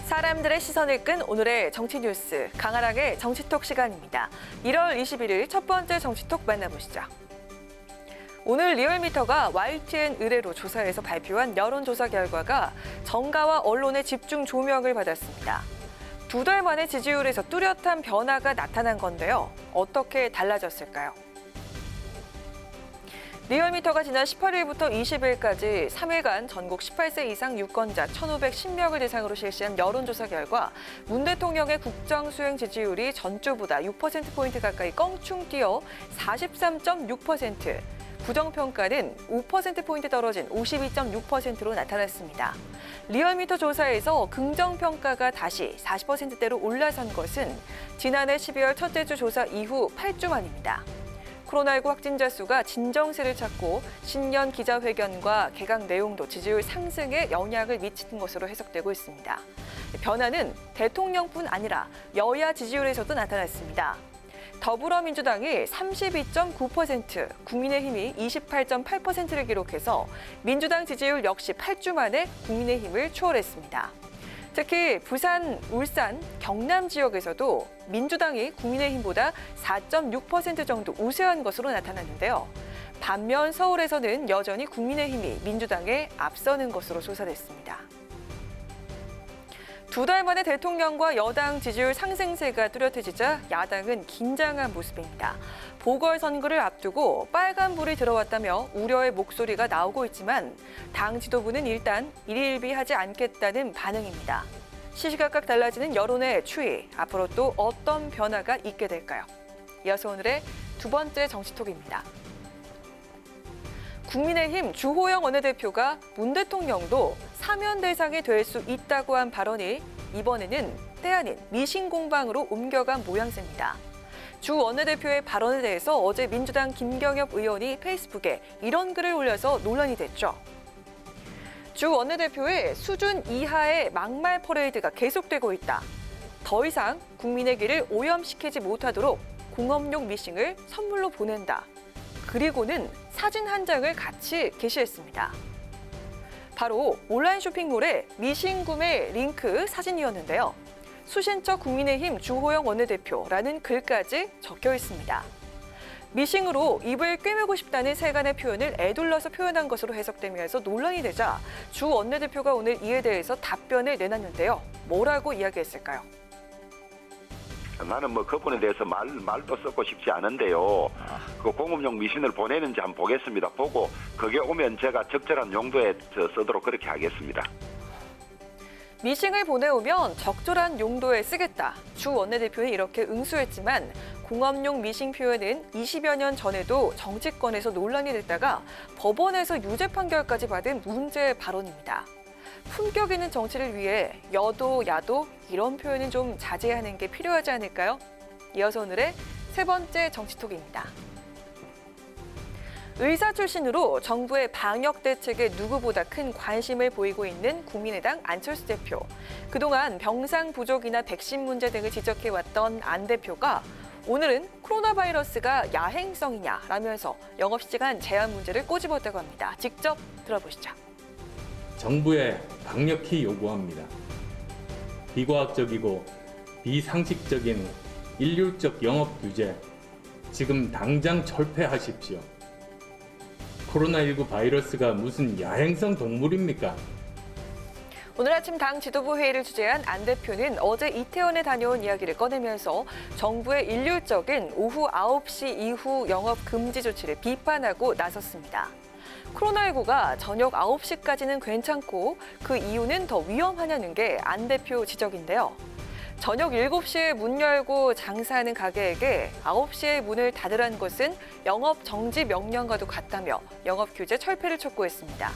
사람들의 시선을 끈 오늘의 정치 뉴스, 강아락의 정치톡 시간입니다. 1월 21일 첫 번째 정치톡 만나보시죠. 오늘 리얼미터가 YTN 의뢰로 조사해서 발표한 여론조사 결과가 정가와 언론의 집중 조명을 받았습니다. 2달 만에 지지율에서 뚜렷한 변화가 나타난 건데요. 어떻게 달라졌을까요? 리얼미터가 지난 18일부터 20일까지 3일간 전국 18세 이상 유권자 1,510명을 대상으로 실시한 여론조사 결과 문 대통령의 국정수행 지지율이 전주보다 6%포인트 가까이 껑충 뛰어 43.6%, 부정평가는 5%포인트 떨어진 52.6%로 나타났습니다. 리얼미터 조사에서 긍정평가가 다시 40%대로 올라선 것은 지난해 12월 첫째 주 조사 이후 8주 만입니다. 코로나19 확진자 수가 진정세를 찾고 신년 기자회견과 개각 내용도 지지율 상승에 영향을 미치는 것으로 해석되고 있습니다. 변화는 대통령뿐 아니라 여야 지지율에서도 나타났습니다. 더불어민주당이 32.9%, 국민의힘이 28.8%를 기록해서 민주당 지지율 역시 8주 만에 국민의힘을 추월했습니다. 특히 부산, 울산, 경남 지역에서도 민주당이 국민의힘보다 4.6% 정도 우세한 것으로 나타났는데요. 반면 서울에서는 여전히 국민의힘이 민주당에 앞서는 것으로 조사됐습니다. 2달 만에 대통령과 여당 지지율 상승세가 뚜렷해지자 야당은 긴장한 모습입니다. 보궐선거를 앞두고 빨간불이 들어왔다며 우려의 목소리가 나오고 있지만 당 지도부는 일단 일일비하지 않겠다는 반응입니다. 시시각각 달라지는 여론의 추이, 앞으로 또 어떤 변화가 있게 될까요? 이어서 오늘의 두 번째 정치톡입니다. 국민의힘 주호영 원내대표가 문 대통령도 사면 대상이 될 수 있다고 한 발언이 이번에는 때 아닌 미신 공방으로 옮겨간 모양새입니다. 주 원내대표의 발언에 대해서 어제 민주당 김경엽 의원이 페이스북에 이런 글을 올려서 논란이 됐죠. 주 원내대표의 수준 이하의 막말 퍼레이드가 계속되고 있다. 더 이상 국민의 길을 오염시키지 못하도록 공업용 미싱을 선물로 보낸다. 그리고는 사진 한 장을 같이 게시했습니다. 바로 온라인 쇼핑몰의 미싱 구매 링크 사진이었는데요. 수신처 국민의힘 주호영 원내대표라는 글까지 적혀 있습니다. 미싱으로 입을 꿰매고 싶다는 세간의 표현을 애둘러서 표현한 것으로 해석되면서 논란이 되자 주 원내대표가 오늘 이에 대해서 답변을 내놨는데요. 뭐라고 이야기했을까요? 나는 그 부분에 대해서 말도 썩고 싶지 않은데요. 그 공업용 미신을 보내는지 한번 보겠습니다. 보고 그게 오면 제가 적절한 용도에 쓰도록 그렇게 하겠습니다. 미싱을 보내오면 적절한 용도에 쓰겠다. 주 원내대표는 이렇게 응수했지만 공업용 미싱 표현은 20여 년 전에도 정치권에서 논란이 됐다가 법원에서 유죄 판결까지 받은 문제 발언입니다. 품격 있는 정치를 위해 여도, 야도 이런 표현은 좀 자제하는 게 필요하지 않을까요? 이어서 오늘의 세 번째 정치톡입니다. 의사 출신으로 정부의 방역 대책에 누구보다 큰 관심을 보이고 있는 국민의당 안철수 대표. 그동안 병상 부족이나 백신 문제 등을 지적해왔던 안 대표가 오늘은 코로나 바이러스가 야행성이냐라면서 영업시간 제한 문제를 꼬집었다고 합니다. 직접 들어보시죠. 정부에 강력히 요구합니다. 비과학적이고 비상식적인 일률적 영업 규제, 지금 당장 철폐하십시오. 코로나19 바이러스가 무슨 야행성 동물입니까? 오늘 아침 당 지도부 회의를 주재한 안 대표는 어제 이태원에 다녀온 이야기를 꺼내면서 정부의 일률적인 오후 9시 이후 영업 금지 조치를 비판하고 나섰습니다. 코로나19가 저녁 9시까지는 괜찮고 그 이유는 더 위험하냐는 게 안 대표 지적인데요. 저녁 7시에 문 열고 장사하는 가게에게 9시에 문을 닫으라는 것은 영업 정지 명령과도 같다며 영업 규제 철폐를 촉구했습니다.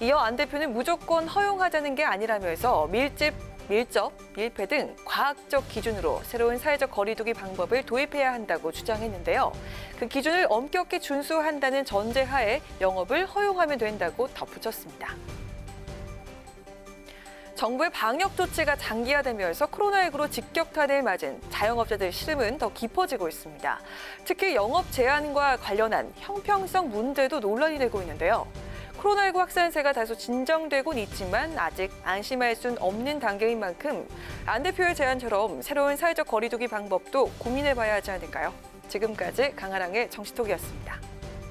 이어 안 대표는 무조건 허용하자는 게 아니라면서 밀접, 밀폐 등 과학적 기준으로 새로운 사회적 거리두기 방법을 도입해야 한다고 주장했는데요. 그 기준을 엄격히 준수한다는 전제하에 영업을 허용하면 된다고 덧붙였습니다. 정부의 방역 조치가 장기화되면서 코로나19로 직격탄을 맞은 자영업자들의 시름은 더 깊어지고 있습니다. 특히 영업 제한과 관련한 형평성 문제도 논란이 되고 있는데요. 코로나19 확산세가 다소 진정되곤 있지만 아직 안심할 순 없는 단계인 만큼 안 대표의 제안처럼 새로운 사회적 거리두기 방법도 고민해봐야 하지 않을까요? 지금까지 강아랑의 정치톡이었습니다.